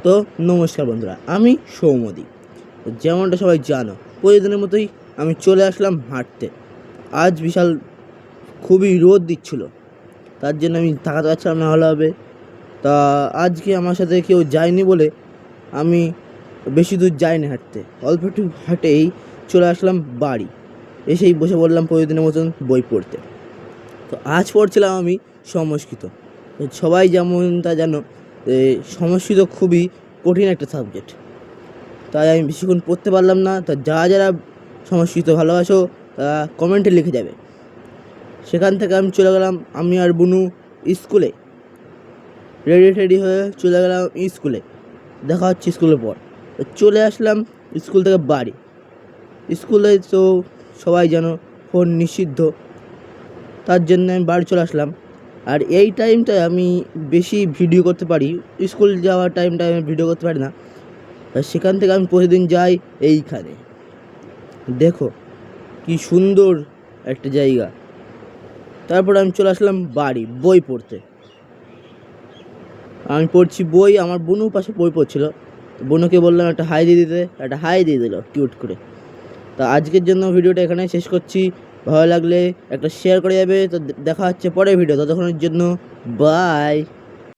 তো নমস্কার বন্ধুরা, আমি সৌমদী। যেমনটা সবাই জানো, প্রতিদিনের মতোই আমি চলে আসলাম হাঁটতে। আজ বিশাল খুবই রোদ দিচ্ছিল, তার জন্য আমি তাকাতে পারছিলাম না ভালোভাবে। তা আজকে আমার সাথে কেউ যায়নি বলে আমি বেশি দূর যাইনি হাঁটতে, অল্প একটু হাঁটেই চলে আসলাম বাড়ি। এসেই বসে পড়লাম প্রতিদিনের মতন বই পড়তে। তো আজ পড়ছিলাম আমি সংস্কৃত। সবাই যেমন তা জানো, সংস্কৃত খুবই কঠিন একটা সাবজেক্ট, তাই আমি বেশিক্ষণ পড়তে পারলাম না। তা যারা সংস্কৃত ভালোবাসো তারা কমেন্টে লিখে যাবে। সেখান থেকে আমি চলে গেলাম, আমি আর বুনু স্কুলে রেডি হয়ে চলে গেলাম স্কুলে। দেখা হচ্ছে স্কুলের পর। চলে আসলাম স্কুল থেকে বাড়ি। স্কুলে তো সবাই জানো ফোন নিষিদ্ধ, তার জন্য আমি বাড়ি চলে আসলাম। আর এই টাইমটায় আমি বেশি ভিডিও করতে পারি, স্কুল যাওয়ার টাইমটায় আমি ভিডিও করতে পারি না। সেখান থেকে আমি প্রতিদিন যাই এইখানে। দেখো কি সুন্দর একটা জায়গা। তারপর আমি চলে আসলাম বাড়ি বই পড়তে। আমি পড়ছি বই, আমার বোনু পাশে বই পড়ছিল। বোনুকে বললাম একটা হাই দিয়ে দিতে, একটা হাই দিয়ে দিল কিউট করে। তা আজকের জন্য ভিডিওটা এখানে শেষ করছি। ভালো লাগলে একটা শেয়ার করে যাবে। তো দেখা হচ্ছে পরের ভিডিও, ততক্ষণের জন্য বাই।